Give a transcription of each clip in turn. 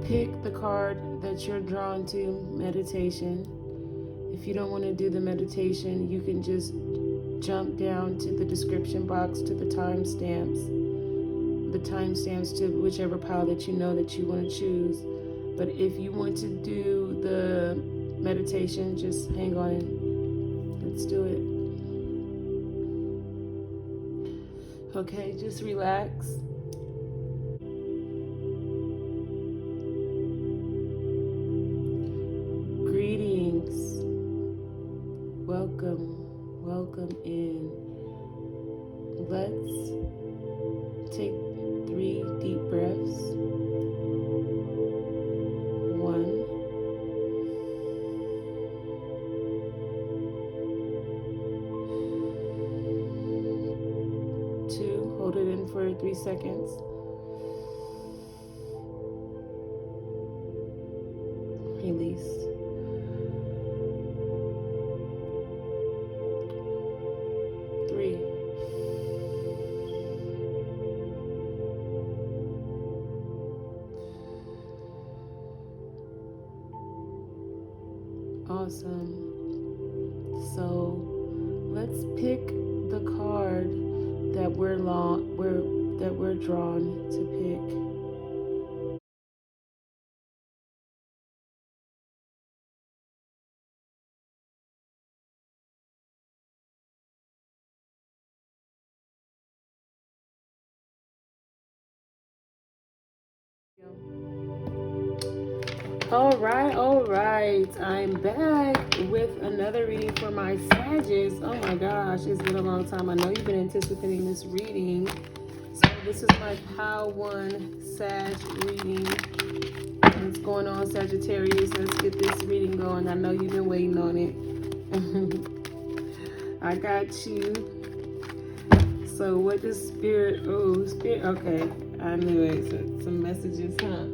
pick the card that you're drawn to, meditation. If you don't want to do the meditation, you can just jump down to the description box to the timestamps to whichever pile that you know that you want to choose. But if you want to do the meditation, just hang on and let's do it. Okay, just relax. Greetings. Welcome in. Let's take 3 deep breaths. 1, 2, hold it in for 3 seconds. Release. 3. Awesome. So let's pick the card that we're drawn to pick. All right. I'm back with another reading for my Sagittarius. Oh my gosh, it's been a long time. I know you've been anticipating this reading. So this is my Pile 1 Sag reading. What's going on, Sagittarius? Let's get this reading going. I know you've been waiting on it. I got you. So what does Spirit, okay. I knew it. So some messages, huh?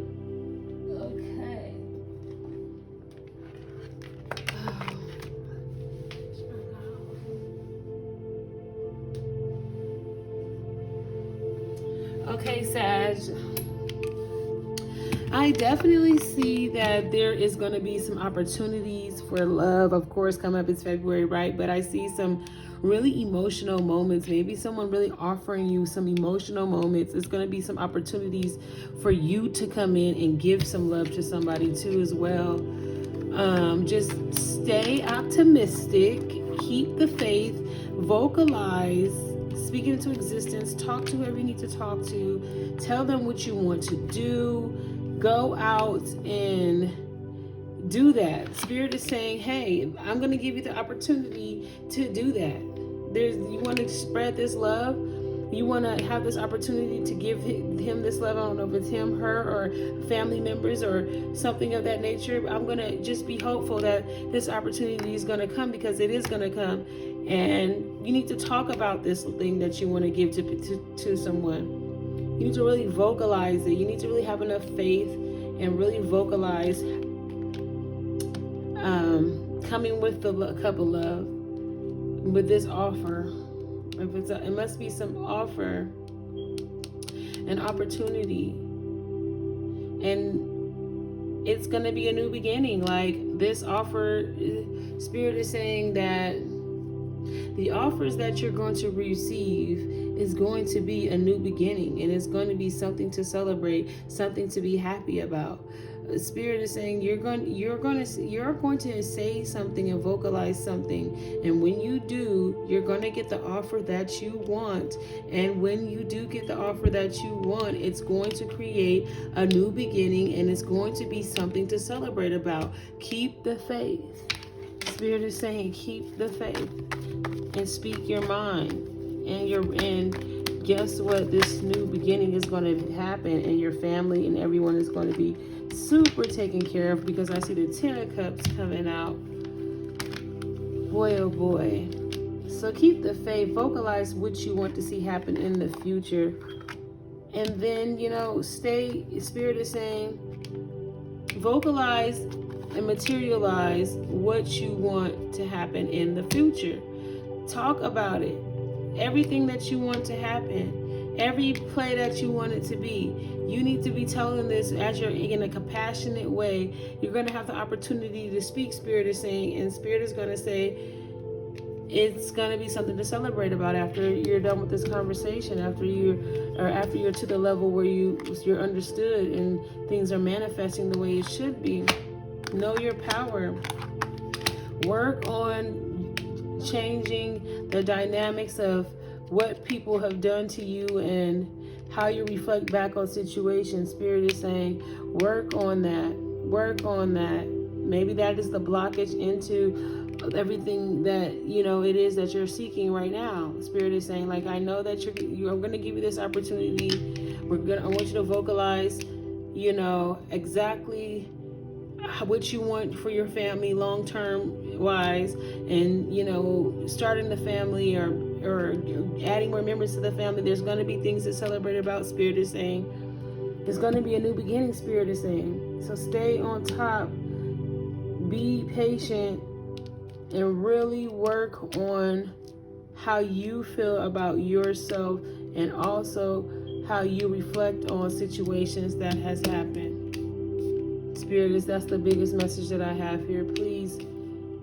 Okay, Sag, I definitely see that there is going to be some opportunities for love, of course, come up. It's February, right? But I see some really emotional moments, maybe someone really offering you some emotional moments. There's going to be some opportunities for you to come in and give some love to somebody too as well. Just stay optimistic, keep the faith, vocalize, speak into existence, talk to whoever you need to talk to, tell them what you want to do, go out and do that. Spirit is saying, hey, I'm going to give you the opportunity to do that. You want to spread this love, you want to have this opportunity to give him this love. I don't know if it's him, her, or family members or something of that nature. I'm going to just be hopeful that this opportunity is going to come, because it is going to come. And you need to talk about this thing that you want to give to someone. You need to really vocalize it. You need to really have enough faith and really vocalize coming with the cup of love, with this offer. It must be some offer, an opportunity, and it's going to be a new beginning. Like this offer, Spirit is saying that the offers that you're going to receive is going to be a new beginning, and it's going to be something to celebrate, something to be happy about. Spirit is saying you're going to say something and vocalize something, and when you do, you're going to get the offer that you want. And when you do get the offer that you want, it's going to create a new beginning, and it's going to be something to celebrate about. Keep the faith. Spirit is saying keep the faith and speak your mind, and guess what? This new beginning is going to happen, and your family and everyone is going to be super taken care of, because I see the 10 of Cups coming out. Boy, oh boy. So keep the faith, vocalize what you want to see happen in the future, and then, Spirit is saying vocalize and materialize what you want to happen in the future. Talk about it. Everything that you want to happen, every play that you want it to be. You need to be telling this as you're in a compassionate way. You're going to have the opportunity to speak, Spirit is saying, and Spirit is going to say, it's going to be something to celebrate about after you're done with this conversation, after you're to the level where you're understood and things are manifesting the way it should be. Know your power. Work on changing the dynamics of what people have done to you and how you reflect back on situations. Spirit is saying, work on that. Work on that. Maybe that is the blockage into everything that it is that you're seeking right now. Spirit is saying, like, I know that I'm going to give you this opportunity. I want you to vocalize, exactly what you want for your family long-term wise, and starting the family or adding more members to the family. There's going to be things to celebrate about. Spirit is saying there's going to be a new beginning. Spirit is saying, so stay on top, be patient, and really work on how you feel about yourself, and also how you reflect on situations that has happened. Spirit, that's the biggest message that I have here. Please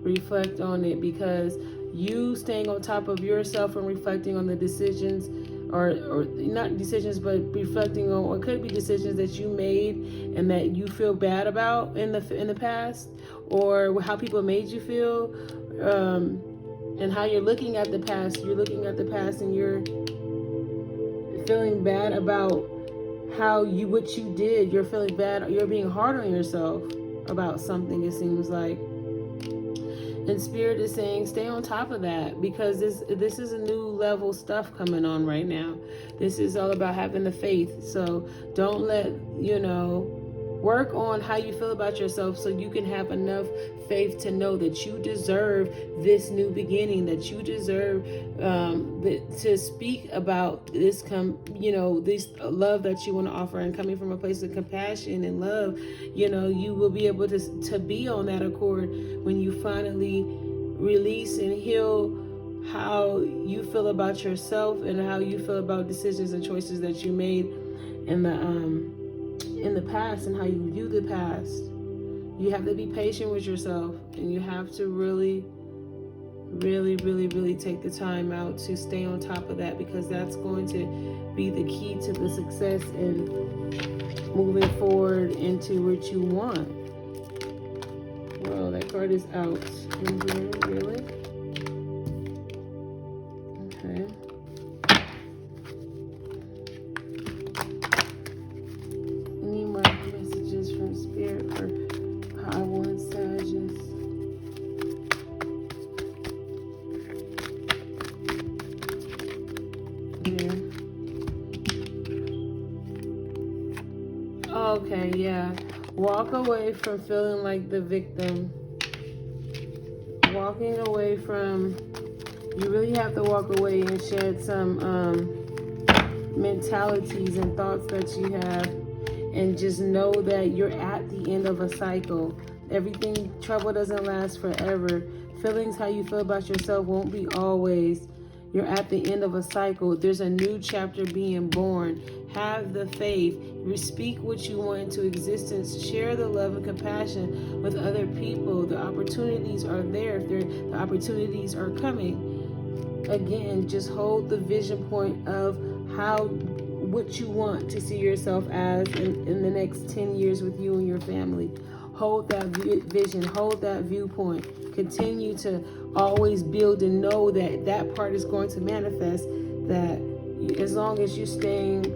reflect on it, because you staying on top of yourself and reflecting on the decisions, or not decisions, but reflecting on what could be decisions that you made and that you feel bad about in the past, or how people made you feel, and how you're looking at the past. You're looking at the past and you're feeling bad about what you did. You're feeling bad. You're being hard on yourself about something, it seems like. And Spirit is saying, stay on top of that, because this is a new level stuff coming on right now. This is all about having the faith. So don't let, work on how you feel about yourself, so you can have enough faith to know that you deserve this new beginning, that you deserve to speak about this this love that you want to offer, and coming from a place of compassion and love. You will be able to be on that accord when you finally release and heal how you feel about yourself and how you feel about decisions and choices that you made in the past, and how you view the past. You have to be patient with yourself, and you have to really, really, really, really take the time out to stay on top of that, because that's going to be the key to the success in moving forward into what you want. Well, that card is out. Really? Okay. Any more messages from Spirit for Power and Sagittarius? Yeah. Okay, yeah. Walk away from feeling like the victim. Walking away from, you really have to walk away and shed some mentalities and thoughts that you have, and just know that you're at the end of a cycle. Trouble doesn't last forever. Feelings, how you feel about yourself, won't be always. You're at the end of a cycle. There's a new chapter being born. Have the faith. Speak what you want into existence. Share the love and compassion with other people. The opportunities are there. The opportunities are coming. Again, just hold the vision point of what you want to see yourself as in the next 10 years with you and your family. Hold that vision. Hold that viewpoint. Continue to always build and know that part is going to manifest. That as long as you're staying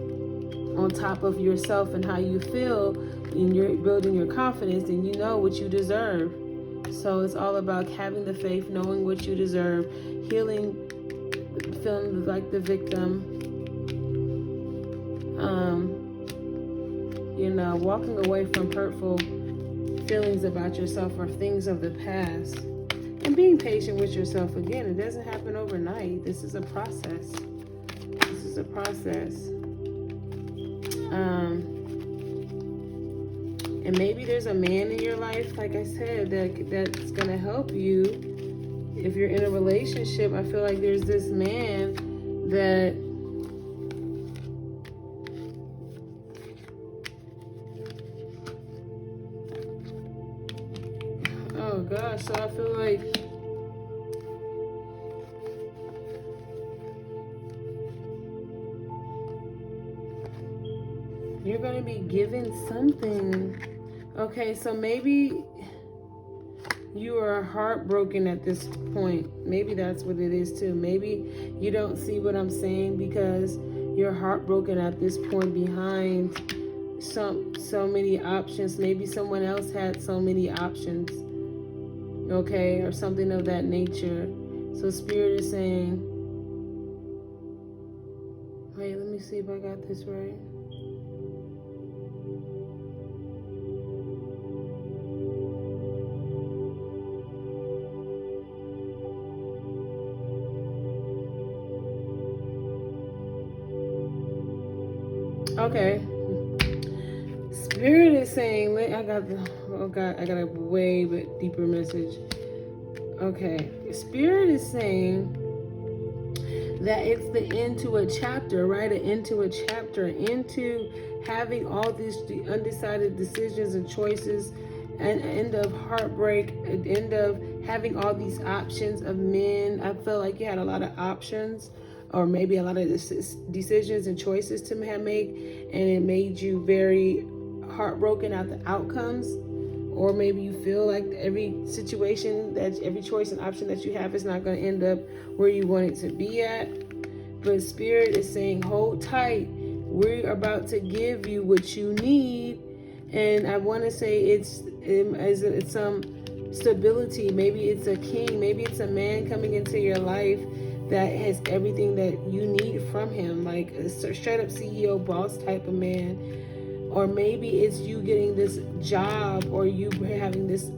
on top of yourself and how you feel, and you're building your confidence, and you know what you deserve. So it's all about having the faith, knowing what you deserve, healing, feeling like the victim, walking away from hurtful feelings about yourself or things of the past, and being patient with yourself. Again, it doesn't happen overnight. This is a process. And maybe there's a man in your life, like I said, that's going to help you. If you're in a relationship, I feel like there's this man that Oh gosh, so I feel like you're going to be given something. Okay, so maybe you are heartbroken at this point. Maybe that's what it is too. Maybe you don't see what I'm saying because you're heartbroken at this point behind so many options. Maybe someone else had so many options. Okay, or something of that nature. So Spirit is saying, wait, let me see if I got this right. Okay. Spirit is saying, I got a way bit deeper message. Okay. Spirit is saying that it's the end to a chapter, right? An end to a chapter, into having all these undecided decisions and choices, an end of heartbreak, an end of having all these options of men. I felt like you had a lot of options, or maybe a lot of decisions and choices to make, and it made you very heartbroken at the outcomes. Or maybe you feel like every situation, that every choice and option that you have is not going to end up where you want it to be at. But Spirit is saying, hold tight. We're about to give you what you need. And I want to say it's some stability. Maybe it's a king. Maybe it's a man coming into your life that has everything that you need from him, like a straight up CEO boss type of man. Or maybe it's you getting this job, or you having this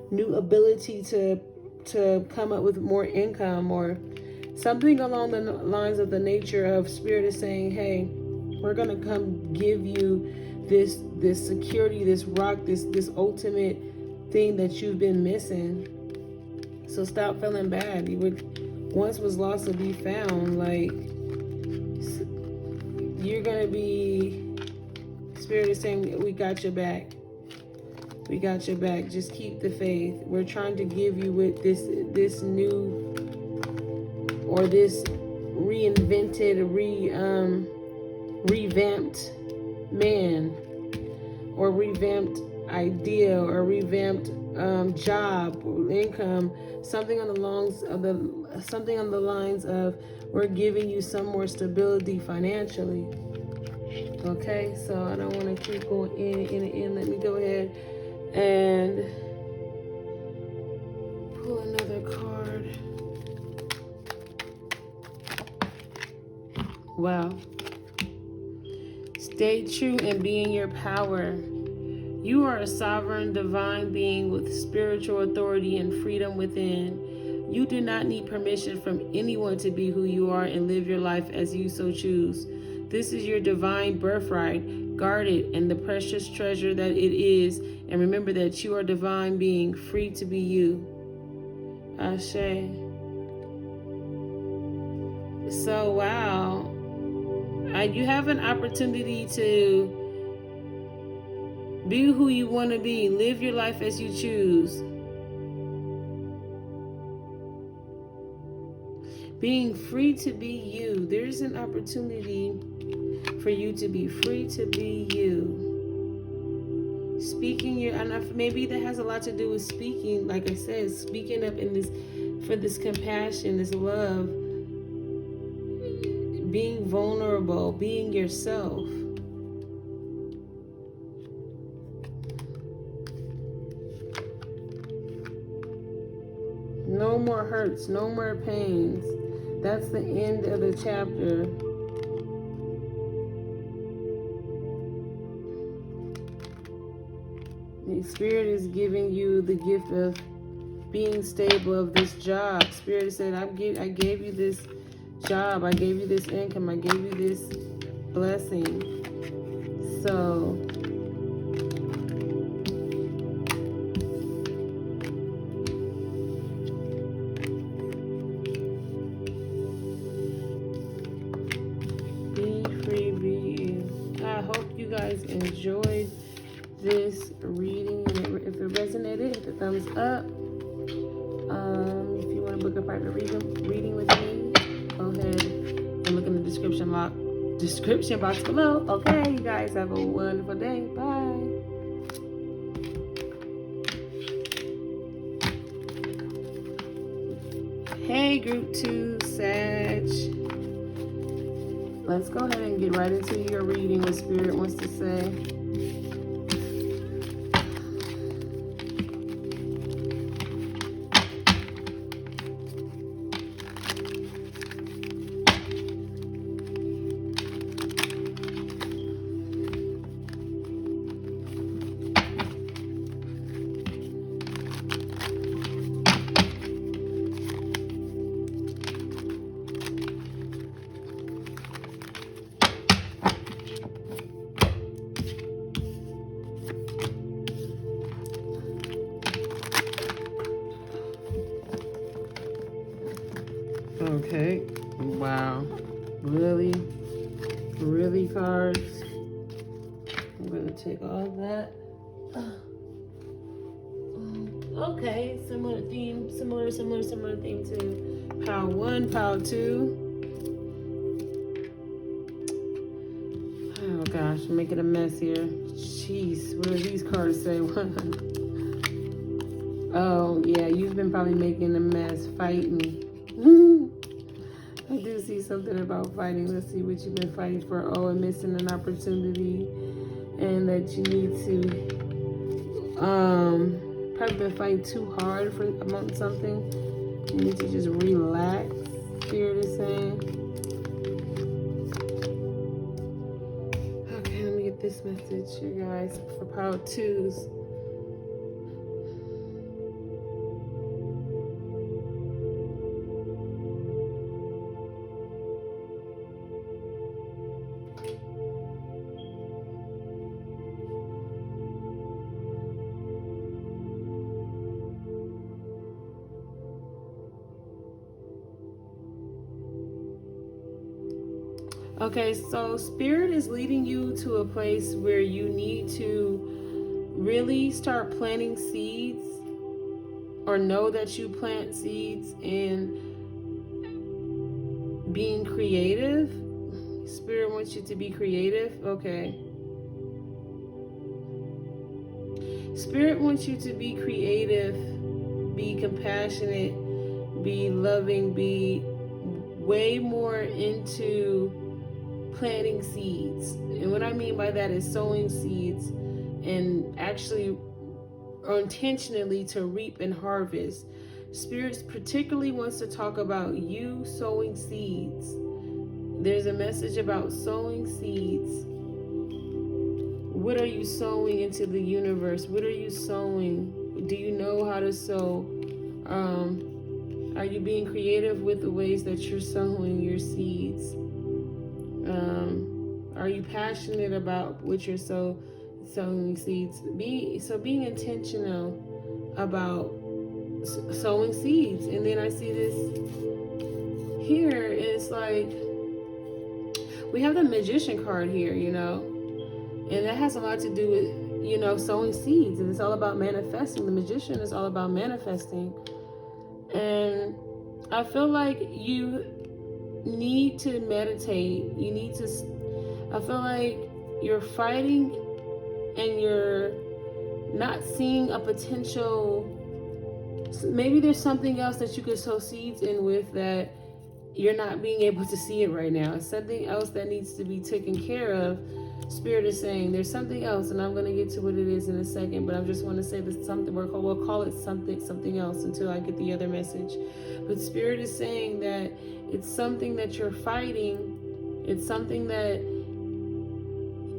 new ability to come up with more income, or something along the lines of the nature of Spirit is saying, hey, we're gonna come give you this security, this rock, this ultimate thing that you've been missing. So stop feeling bad. You would once was lost to be found. Like, you're gonna be, Spirit is saying, we got your back. We got your back. Just keep the faith. We're trying to give you with this new, or this reinvented, revamped man, or revamped idea, or revamped job or income, something on the lines of we're giving you some more stability financially. Okay, so I don't want to keep going in. Let me go ahead and pull another card. Wow. Stay true and be in your power. You are a sovereign, divine being with spiritual authority and freedom within. You do not need permission from anyone to be who you are and live your life as you so choose. This is your divine birthright. Guard it and the precious treasure that it is. And remember that you are a divine being, free to be you. Ashe. So, wow. You have an opportunity to be who you want to be. Live your life as you choose. Being free to be you. There's an opportunity for you to be free to be you. Speaking your, and maybe that has a lot to do with speaking, like I said, speaking up in this, for this compassion, this love, being vulnerable, being yourself. No more hurts, no more pains. That's the end of the chapter. The Spirit is giving you the gift of being stable, of this job. Spirit said, I gave you this job, I gave you this income, I gave you this blessing. So be free, be you. I hope you guys enjoyed this reading, and If it resonated, hit the thumbs up. If you want to book a private reading with me, go ahead and look in the description box below. Okay, you guys have a wonderful day. Bye. Hey, Group 2, Sag. Let's go ahead and get right into your reading, what Spirit wants to say. Okay. Wow. Really cards. I'm going to take all of that. Okay. Similar theme to pile 1, pile 2. Oh gosh, I'm making a mess here. Jeez, what do these cards say? Oh yeah, you've been probably making a mess, fighting. I do see something about fighting. Let's see what you've been fighting for. Oh, and missing an opportunity, and that you need to probably been fighting too hard for about something. You need to just relax. Spirit is saying. Okay, let me get this message, you guys, for power 2s. Okay, so Spirit is leading you to a place where you need to really start planting seeds, or know that you plant seeds, and being creative. Spirit wants you to be creative. Okay. Spirit wants you to be creative, be compassionate, be loving, be way more into planting seeds. And what I mean by that is sowing seeds, and actually or intentionally to reap and harvest. Spirit particularly wants to talk about you sowing seeds. There's a message about sowing seeds. What are you sowing into the universe? What are you sowing? Do you know how to sow? Are you being creative with the ways that you're sowing your seeds? Are you passionate about what you're sowing seeds? Being intentional about sowing seeds. And then I see this here. It's like we have the Magician card here, you know, and that has a lot to do with, you know, sowing seeds. And it's all about manifesting. The Magician is all about manifesting. And I feel like you need to meditate. I feel like you're fighting and you're not seeing a potential. Maybe there's something else that you could sow seeds in with that you're not being able to see it right now. It's something else that needs to be taken care of. Spirit is saying there's something else, and I'm going to get to what it is in a second, but I just want to say that something, we'll call it something else until I get the other message. But Spirit is saying that it's something that you're fighting. It's something that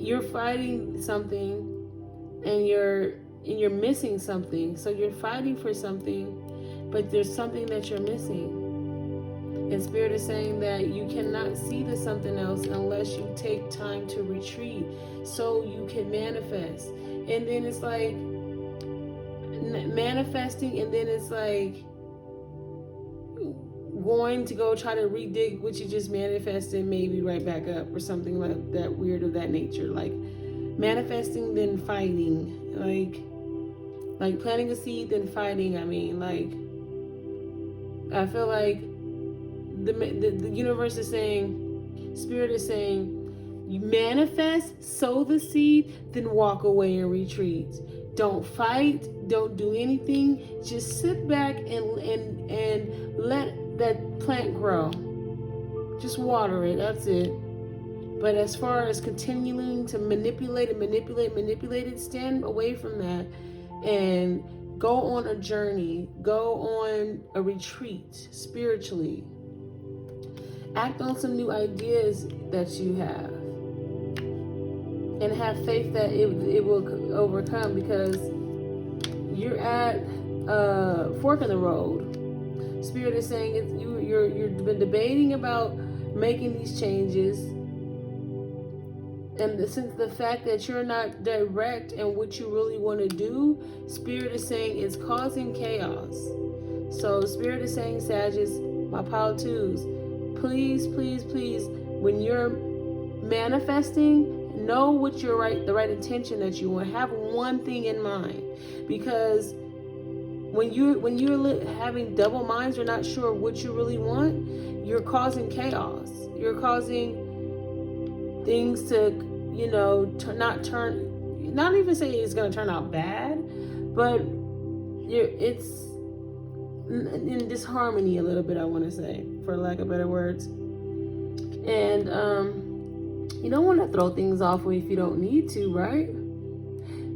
you're fighting something, and you're missing something. So you're fighting for something, but there's something that you're missing. And Spirit is saying that you cannot see the something else unless you take time to retreat so you can manifest. And then it's like manifesting, and then it's like going to go try to redig what you just manifested, maybe right back up or something like that, weird of that nature. Like manifesting, then fighting. Like Like planting a seed, then fighting. I mean, like, I feel like the universe is saying, Spirit is saying, you manifest, sow the seed, then walk away and retreat. Don't fight. Don't do anything. Just sit back and let that plant grow. Just water it. That's it. But as far as continuing to manipulate it, stand away from that and go on a journey. Go on a retreat spiritually. Act on some new ideas that you have. And have faith that it will overcome, because you're at a fork in the road. Spirit is saying you've been debating about making these changes, and since the fact that you're not direct in what you really want to do, Spirit is saying it's causing chaos. So Spirit is saying, Sagittarius, my pile twos, please, when you're manifesting, know what the right intention that you want. Have one thing in mind, because when you're having double minds, you're not sure what you really want. You're causing chaos. You're causing things to, not even say it's going to turn out bad, but it's in disharmony a little bit, I want to say, for lack of better words. And you don't want to throw things off if you don't need to, right?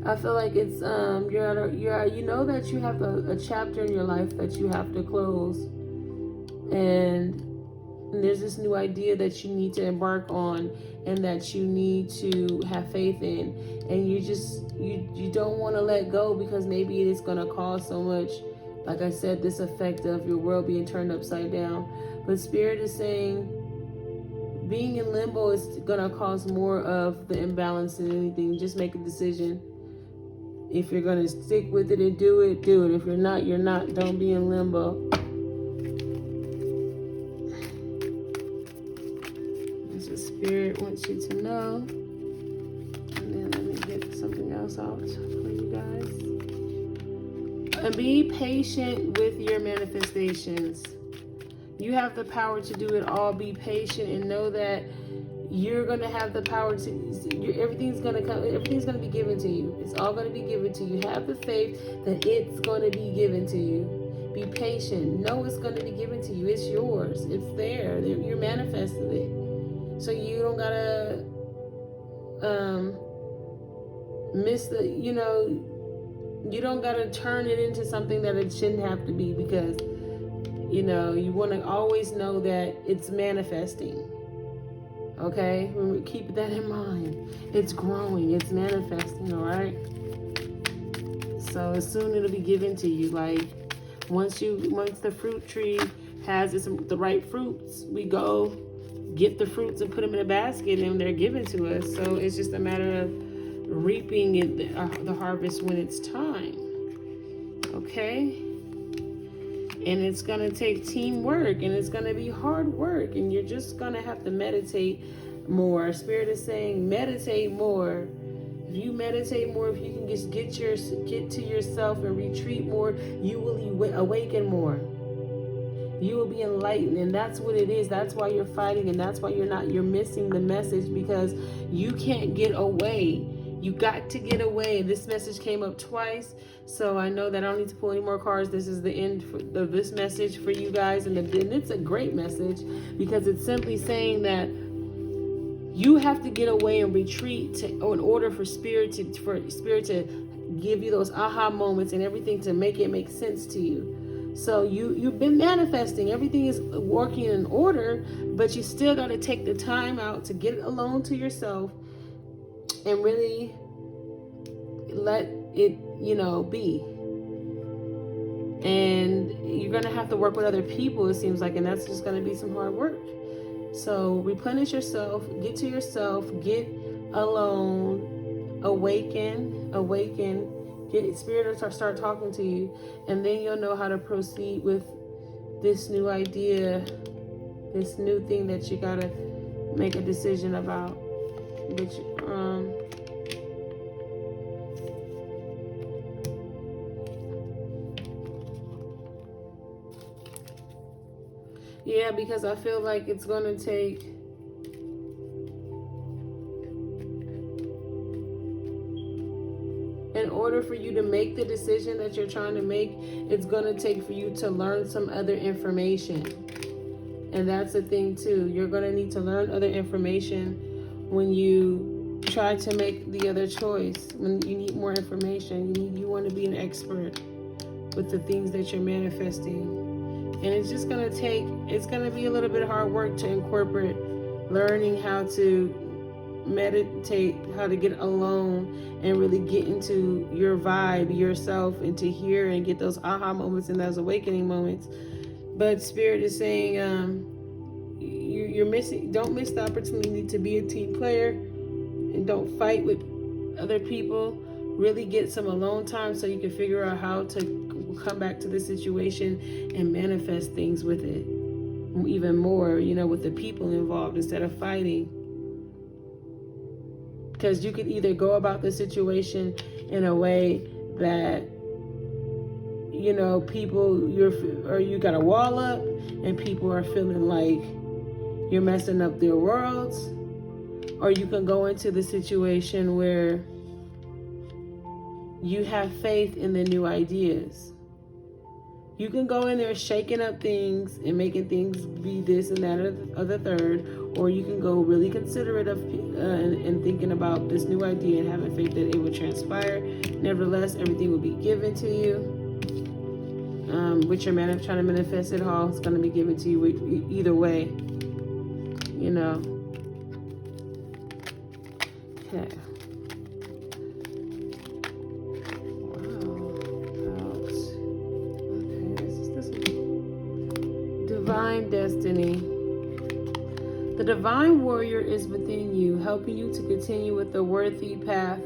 I feel like it's you know that you have a chapter in your life that you have to close, and there's this new idea that you need to embark on and that you need to have faith in, and you don't want to let go, because maybe it is going to cause so much, like I said, this effect of your world being turned upside down. But Spirit is saying, being in limbo is going to cause more of the imbalance than anything. Just make a decision. If you're going to stick with it and do it, do it. If you're not, you're not. Don't be in limbo. That's what Spirit wants you to know. And then let me get something else out for you guys. And be patient with your manifestations. You have the power to do it all. Be patient and know that you're going to have the power to, everything's going to come, everything's going to be given to you. It's all going to be given to you. Have the faith that it's going to be given to you. Be patient. Know it's going to be given to you. It's yours. It's there. You're manifesting it. So you don't got to miss the, you don't got to turn it into something that it shouldn't have to be, because you want to always know that it's manifesting. Okay? Keep that in mind. It's growing. It's manifesting, all right? So soon it'll be given to you. Like, once the fruit tree has the right fruits, we go get the fruits and put them in a basket, and they're given to us. So it's just a matter of reaping the harvest when it's time. Okay? And it's going to take teamwork, and it's going to be hard work, and you're just going to have to meditate more. Spirit is saying meditate more. If you meditate more, if you can just get to yourself and retreat more, you will awaken more. You will be enlightened, and that's what it is. That's why you're fighting, and that's why you're missing the message, because you can't get away. You got to get away. This message came up twice, so I know that I don't need to pull any more cards. This is the end of this message for you guys, and it's a great message, because it's simply saying that you have to get away and retreat in order for spirit to give you those aha moments and everything to make it make sense to you. So you've been manifesting. Everything is working in order, but you still got to take the time out to get alone to yourself and really let it, be. And you're going to have to work with other people, it seems like, and that's just going to be some hard work. So replenish yourself, get to yourself, get alone, awaken, get spirit to start talking to you, and then you'll know how to proceed with this new idea, this new thing that you got to make a decision about. Which Yeah, because I feel like it's going to take... In order for you to make the decision that you're trying to make, it's going to take for you to learn some other information. And that's the thing too. You're going to need to learn other information when you try to make the other choice. When you need more information, you want to be an expert with the things that you're manifesting. And it's just going to take, it's going to be a little bit of hard work to incorporate learning how to meditate, how to get alone and really get into your vibe, yourself, and to hear and get those aha moments and those awakening moments. But Spirit is saying, you're missing. Don't miss the opportunity to be a team player, and don't fight with other people. Really get some alone time so you can figure out how to come back to the situation and manifest things with it even more. With the people involved instead of fighting. Because you could either go about the situation in a way that, people, you got a wall up and people are feeling like you're messing up their worlds. Or you can go into the situation where you have faith in the new ideas. You can go in there shaking up things and making things be this and that or the third. Or you can go really considerate of and thinking about this new idea and having faith that it will transpire. Nevertheless, everything will be given to you. Which you're trying to manifest it all, it's going to be given to you either way. Okay. Divine destiny. The divine warrior is within you, helping you to continue with the worthy path,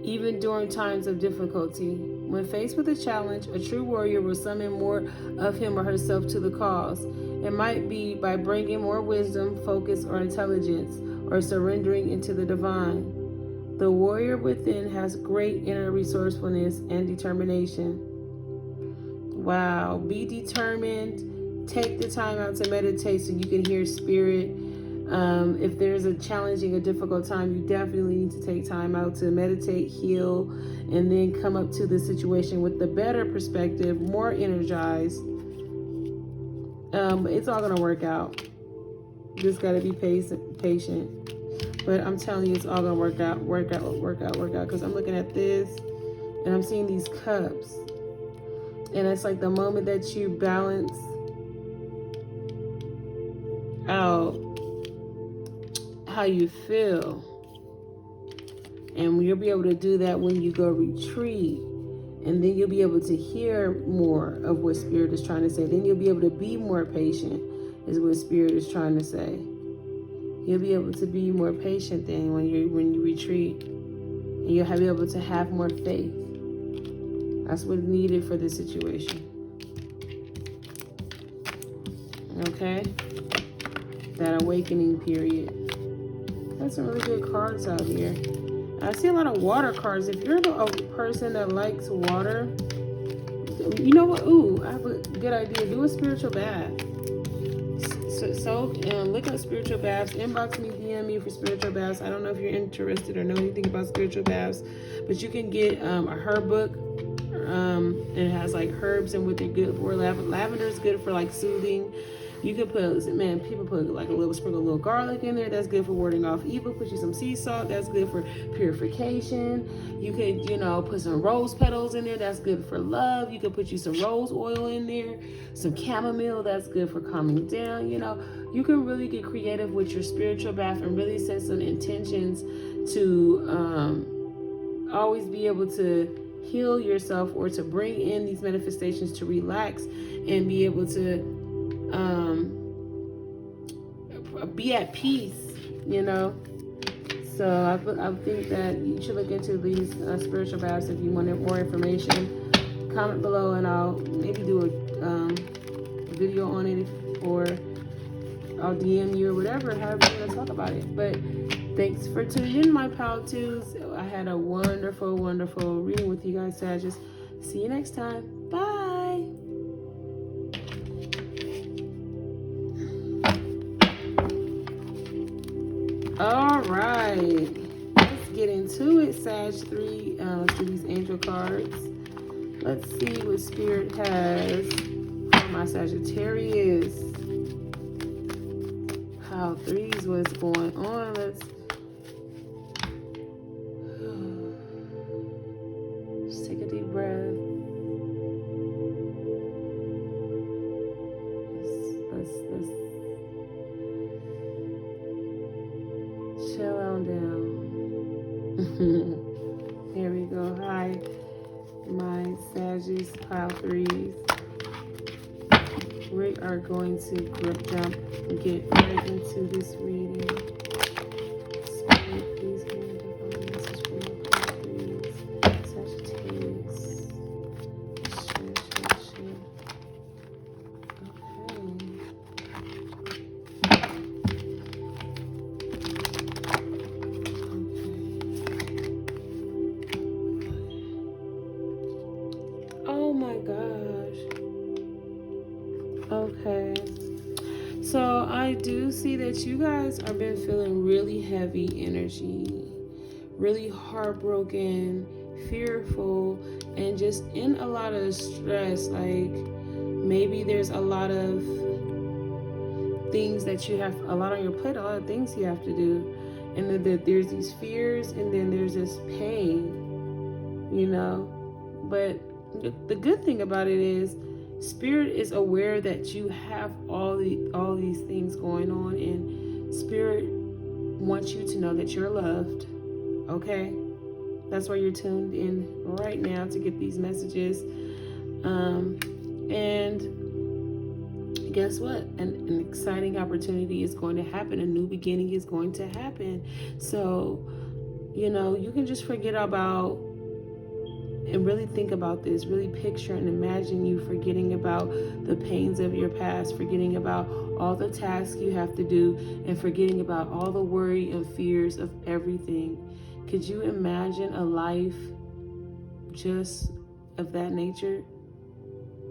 even during times of difficulty. When faced with a challenge, a true warrior will summon more of him or herself to the cause. It might be by bringing more wisdom, focus, or intelligence, or surrendering into the divine. The warrior within has great inner resourcefulness and determination. Wow. Be determined. Take the time out to meditate so you can hear Spirit. If there's a challenging or difficult time, you definitely need to take time out to meditate, heal, and then come up to the situation with the better perspective, more energized. It's all going to work out. Just got to be patient. But I'm telling you, it's all going to work out. Because I'm looking at this, and I'm seeing these cups. And it's like the moment that you balance out how you feel, and you'll be able to do that when you go retreat, and then you'll be able to hear more of what Spirit is trying to say. Then you'll be able to be more patient, is what Spirit is trying to say. You'll be able to be more patient then when you retreat, and you'll be able to have more faith. That's what's needed for this situation. Okay? That awakening period. Got some really good cards out here. I see a lot of water cards. If you're a person that likes water, you know what? Ooh, I have a good idea. Do a spiritual bath. So look up spiritual baths. Inbox me, DM me for spiritual baths. I don't know if you're interested or know anything about spiritual baths, but you can get a herb book. And it has like herbs and what they're good for. Lavender is good for like soothing. You could put, people put like a little sprinkle, a little garlic in there. That's good for warding off evil. Put you some sea salt. That's good for purification. You could, put some rose petals in there. That's good for love. You could put you some rose oil in there. Some chamomile. That's good for calming down. You can really get creative with your spiritual bath and really set some intentions to always be able to heal yourself or to bring in these manifestations to relax and be able to be at peace, So I think that you should look into these spiritual baths. If you wanted more information, comment below and I'll maybe do a video on it, or I'll DM you or whatever, however you want to talk about it. But thanks for tuning in, my pal twos. I had a wonderful, wonderful reading with you guys, Sagittarius. See you next time. Bye. All right. Let's get into it, Sag 3. Let's do these angel cards. Let's see what Spirit has for my Sagittarius. Pile 3s, what's going on? Let's just take a deep breath. Let's chill on down. Here we go. Hi, my Sagittarius pile 3s. We are going to jump and get right into this reading. Spirit, please give me a divine message for your pile 3s. Sagittarius. Share. Oh my gosh. Okay. So I do see that you guys have been feeling really heavy energy, really heartbroken, fearful, and just in a lot of stress. Like maybe there's a lot of things that you have, a lot on your plate, a lot of things you have to do. And then there's these fears, and then there's this pain, you know. But the good thing about it is Spirit is aware that you have all these things going on, and Spirit wants you to know that you're loved. Okay? That's why you're tuned in right now to get these messages. And guess what? An exciting opportunity is going to happen. A new beginning is going to happen. So, you know, you can just forget about and really think about this, really picture and imagine you forgetting about the pains of your past, forgetting about all the tasks you have to do, and forgetting about all the worry and fears of everything. Could you imagine a life just of that nature,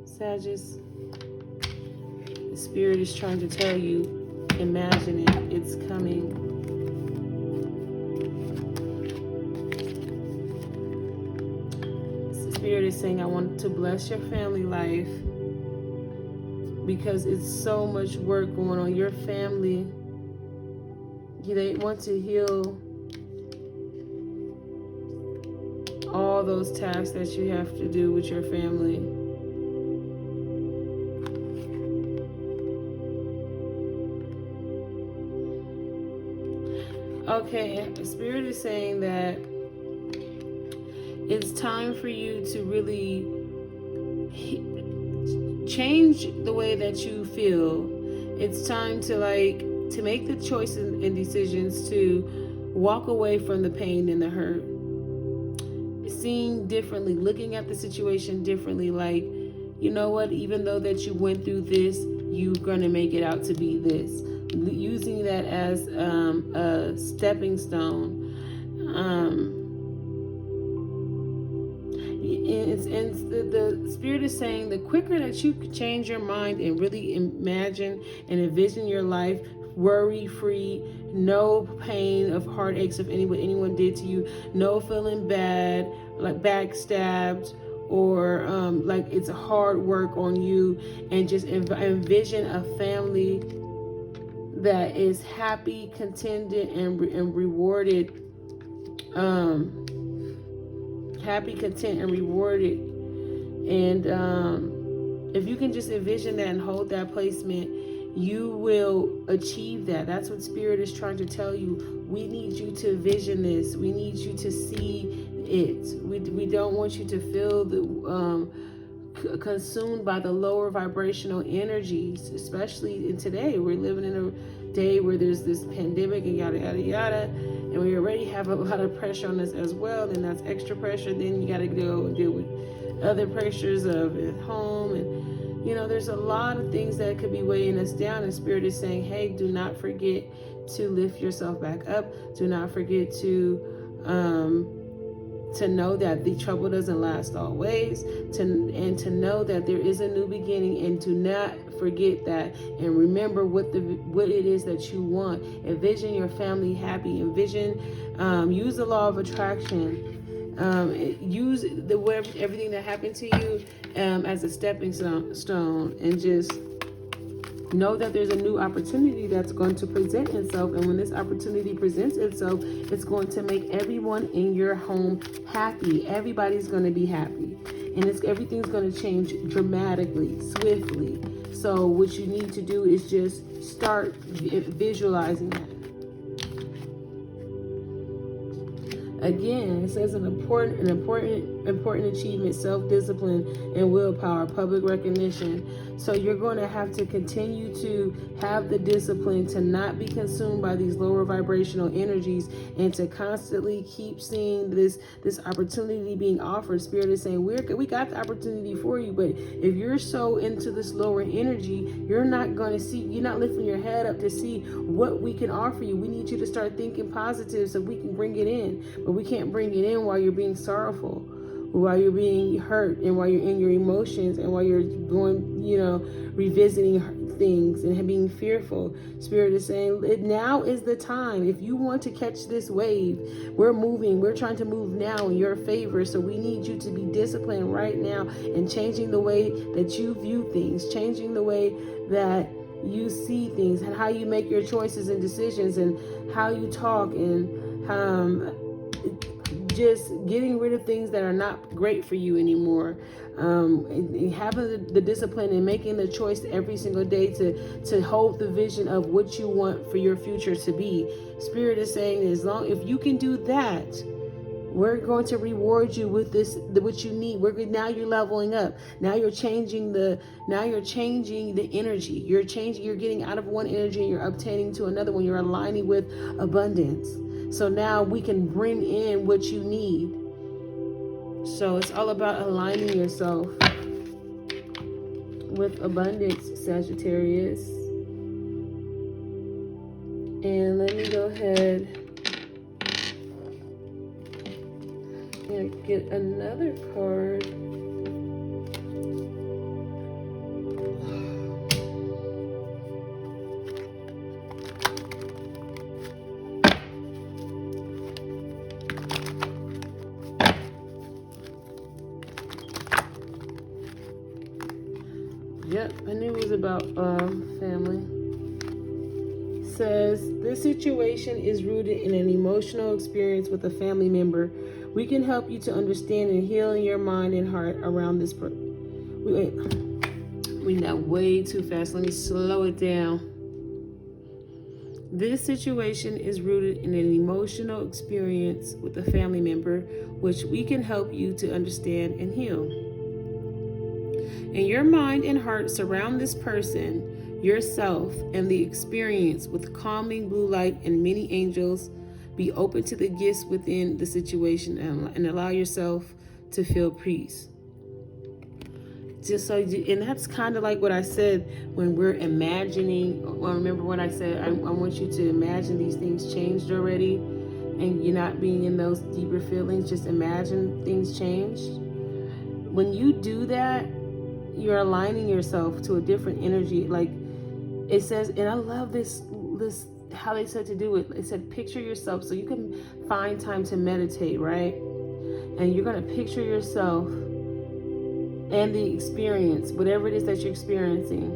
Sagittarius? The Spirit is trying to tell you, imagine it, it's coming. Spirit is saying, I want to bless your family life because it's so much work going on. Your family, they want to heal all those tasks that you have to do with your family. Okay, Spirit is saying that it's time for you to really change the way that you feel. It's time to make the choices and decisions to walk away from the pain and the hurt. Seeing differently, looking at the situation differently, like, you know what, even though that you went through this, you're going to make it out to be this. Using that as a stepping stone. And the Spirit is saying the quicker that you can change your mind and really imagine and envision your life worry-free, no pain of heartaches of what anyone did to you, no feeling bad, like backstabbed, or like it's hard work on you, and just envision a family that is happy, contented, and rewarded. Happy, content, and rewarded. And if you can just envision that and hold that placement, you will achieve that. That's what Spirit is trying to tell you. We need you to vision this. We need you to see it. We don't want you to feel consumed by the lower vibrational energies, especially in today. We're living in a day where there's this pandemic and yada yada yada, and we already have a lot of pressure on us as well, and that's extra pressure. Then you got to go and deal with other pressures of at home, and you know, there's a lot of things that could be weighing us down, and Spirit is saying, hey, do not forget to lift yourself back up. Do not forget to to know that the trouble doesn't last always, and to know that there is a new beginning, and to not forget that, and remember what it is that you want. Envision your family happy. Envision, use the law of attraction. Use everything that happened to you as a stepping stone, and just know that there's a new opportunity that's going to present itself. And when this opportunity presents itself, it's going to make everyone in your home happy. Everybody's going to be happy. And everything's going to change dramatically, swiftly. So what you need to do is just start visualizing that. Again, it says an important achievement, self-discipline and willpower, public recognition. So you're going to have to continue to have the discipline to not be consumed by these lower vibrational energies, and to constantly keep seeing this opportunity being offered. Spirit is saying, we got the opportunity for you, but if you're so into this lower energy, you're not lifting your head up to see what we can offer you. We need you to start thinking positive so we can bring it in. But we can't bring it in while you're being sorrowful, while you're being hurt, and while you're in your emotions, and while you're going, revisiting things and being fearful. Spirit is saying, now is the time. If you want to catch this wave, we're trying to move now in your favor. So we need you to be disciplined right now, and changing the way that you view things, changing the way that you see things, and how you make your choices and decisions, and how you talk, and just getting rid of things that are not great for you anymore. And having the discipline and making the choice every single day to hold the vision of what you want for your future to be. Spirit is saying, if you can do that, we're going to reward you with what you need. Now you're leveling up. Now you're changing the energy. You're getting out of one energy and you're obtaining to another one. You're aligning with abundance. So now we can bring in what you need. So it's all about aligning yourself with abundance, Sagittarius. And let me go ahead and get another card. Yep, I knew it was about family. It says, this situation is rooted in an emotional experience with a family member. We can help you to understand and heal your mind and heart around this. We now way too fast. Let me slow it down. This situation is rooted in an emotional experience with a family member, which we can help you to understand and heal. And your mind and heart surround this person, yourself, and the experience with calming blue light and many angels. Be open to the gifts within the situation, and allow yourself to feel peace. And that's kind of like what I said when we're imagining. Well, remember when I said I want you to imagine these things changed already, and you're not being in those deeper feelings. Just imagine things changed. When you do that, you're aligning yourself to a different energy. Like it says, and I love this how they said to do it. It said picture yourself, so you can find time to meditate, right? And you're going to picture yourself and the experience, whatever it is that you're experiencing,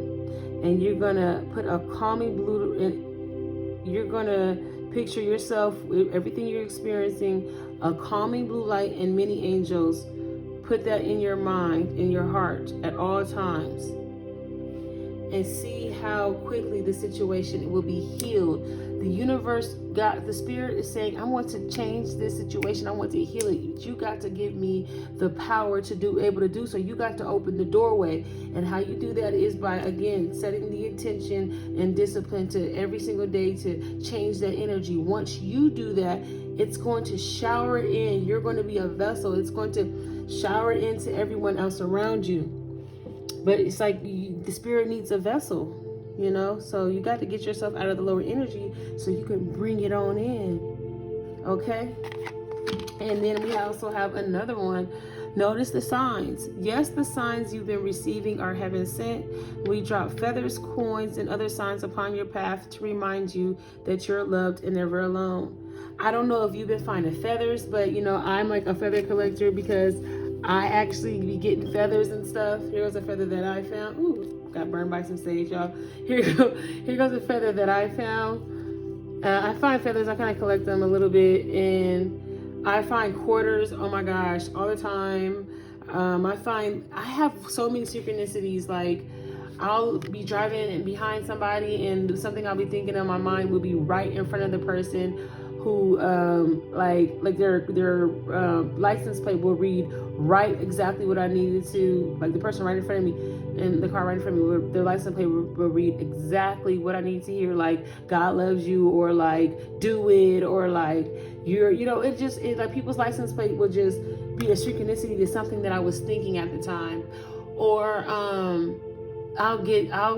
and you're going to put a calming blue, and you're going to picture yourself with everything you're experiencing, a calming blue light and many angels. Put that in your mind, in your heart at all times, and see how quickly the situation will be healed. The universe, God, the Spirit is saying, I want to change this situation. I want to heal it. You got to give me the power to able to do so. You got to open the doorway. And how you do that is by, again, setting the intention and discipline to every single day to change that energy. Once you do that, it's going to shower in. You're going to be a vessel. It's going to shower into everyone else around you. But it's like the Spirit needs a vessel, so you got to get yourself out of the lower energy so you can bring it on in. Okay? And then we also have another one. Notice the signs. Yes, the signs you've been receiving are heaven sent. We drop feathers, coins, and other signs upon your path to remind you that you're loved and never alone. I don't know if you've been finding feathers, but I'm like a feather collector because I actually be getting feathers and stuff. Here's a feather that I found. Ooh, got burned by some sage, y'all. Here goes a feather that I found. I find feathers, I kind of collect them a little bit, and I find quarters, oh my gosh, all the time. I have so many synchronicities. Like, I'll be driving and behind somebody, and something I'll be thinking in my mind will be right in front of the person who, like their license plate will read right exactly what I needed to. Like, the person right in front of me, in the car right in front of me, their license plate will read exactly what I need to hear. Like, God loves you, or like, do it, or like, it like people's license plate will just be a synchronicity to something that I was thinking at the time. Or I'll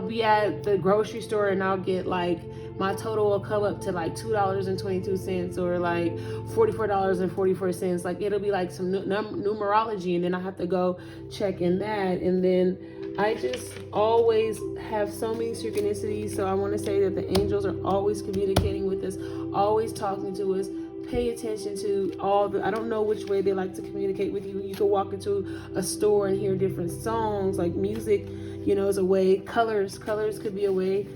be at the grocery store and I'll get like, my total will come up to like $2.22 or like $44.44. Like, it'll be like some numerology, and then I have to go check in that. And then I just always have so many synchronicities. So I want to say that the angels are always communicating with us, always talking to us. Pay attention to I don't know which way they like to communicate with you. You can walk into a store and hear different songs, like music, is a way. Colors could be a way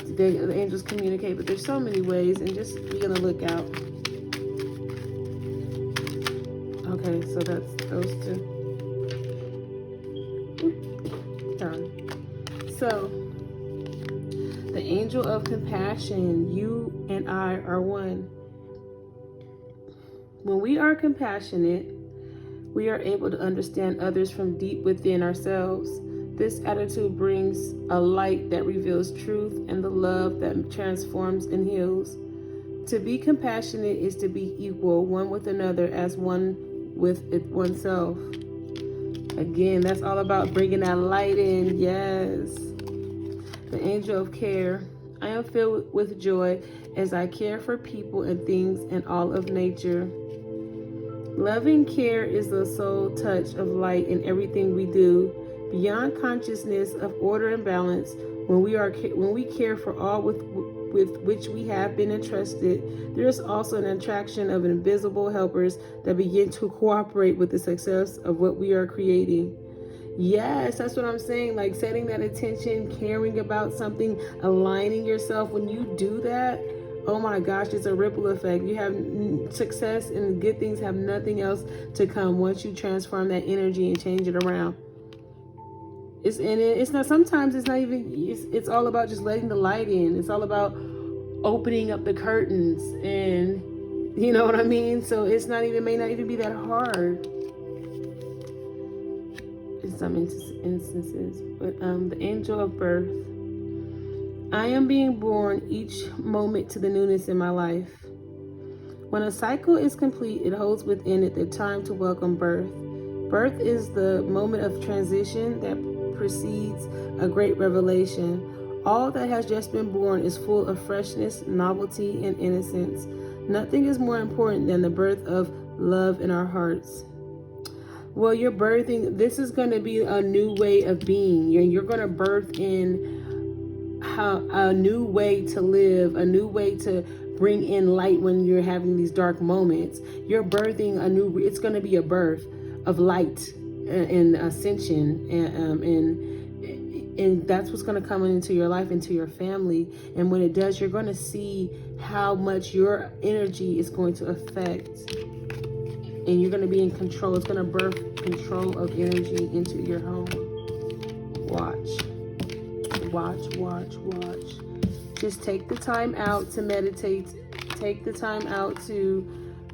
the angels communicate, but there's so many ways, and just be on the lookout. Okay, so that's those two. Done. So, the angel of compassion, you and I are one. When we are compassionate, we are able to understand others from deep within ourselves. This attitude brings a light that reveals truth and the love that transforms and heals. To be compassionate is to be equal, one with another as one with oneself. Again, that's all about bringing that light in. Yes. The angel of care. I am filled with joy as I care for people and things and all of nature. Loving care is the soul touch of light in everything we do. Beyond consciousness of order and balance, when we care for all with which we have been entrusted, there is also an attraction of invisible helpers that begin to cooperate with the success of what we are creating. Yes, that's what I'm saying. Like, setting that attention, caring about something, aligning yourself. When you do that, oh my gosh, it's a ripple effect. You have success, and good things have nothing else to come once you transform that energy and change it around. It's all about just letting the light in. It's all about opening up the curtains, and you know what I mean? So may not even be that hard in some instances. But the angel of birth. I am being born each moment to the newness in my life. When a cycle is complete, it holds within it the time to welcome birth. Birth is the moment of transition that precedes a great revelation. All that has just been born is full of freshness, novelty, and innocence. Nothing is more important than the birth of love in our hearts. Well, you're birthing, this is going to be a new way of being. You're going to birth in a new way to live, a new way to bring in light when you're having these dark moments. You're birthing it's going to be a birth of light and ascension, and that's what's going to come into your life, into your family. And when it does, you're going to see how much your energy is going to affect, and you're going to be in control. It's going to birth control of energy into your home. Watch. Just take the time out to meditate. Take the time out to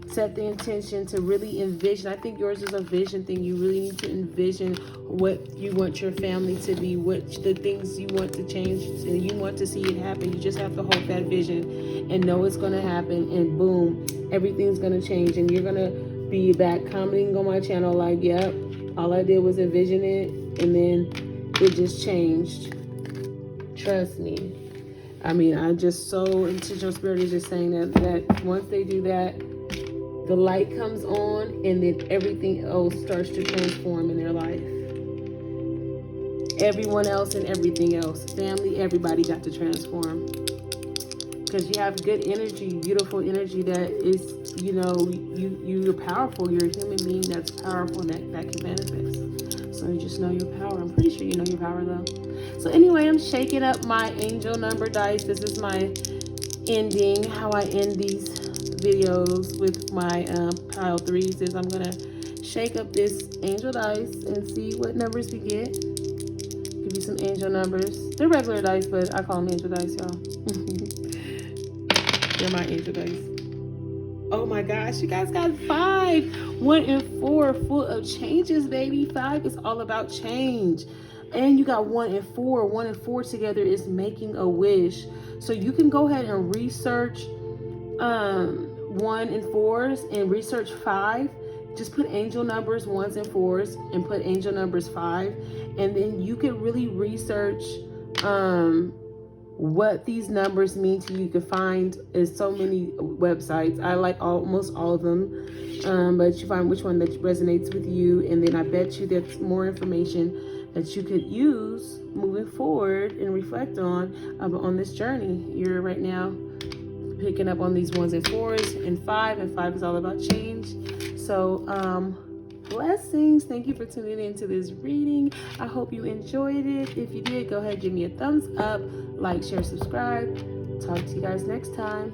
set the intention to really envision. I think yours is a vision thing. You really need to envision what you want your family to be, what the things you want to change, and you want to see it happen. You just have to hold that vision and know it's going to happen, and boom, everything's going to change, and you're going to be back commenting on my channel like, yep, all I did was envision it, and then it just changed. Trust me. I mean, I just so intentional. Spirit is just saying that once they do that, the light comes on, and then everything else starts to transform in their life. Everyone else and everything else, family, everybody got to transform. Because you have good energy, beautiful energy that is, you know, you're powerful. You're a human being that's powerful, that can manifest. So you just know your power. I'm pretty sure you know your power though. So anyway, I'm shaking up my angel number dice. This is my ending, how I end these videos with my pile threes. Is I'm gonna shake up this angel dice and see what numbers we get. Give you some angel numbers. They're regular dice, but I call them angel dice, y'all. They're my angel dice. Oh my gosh, you guys got 5, 1 and 4, full of changes, baby. 5 is all about change. And you got 1 and 4. 1 and 4 together is making a wish. So you can go ahead and research 1 and 4s and research 5. Just put angel numbers 1s and 4s and put angel numbers 5. And then you can really research what these numbers mean to you. You can find so many websites. I like almost all of them, but you find which one that resonates with you, and then I bet you there's more information that you could use moving forward and reflect on this journey. You're right now picking up on these 1s and 4s and 5, and 5 is all about change. So blessings. Thank you for tuning into this reading. I hope you enjoyed it. If you did, go ahead, give me a thumbs up, like, share, subscribe. Talk to you guys next time.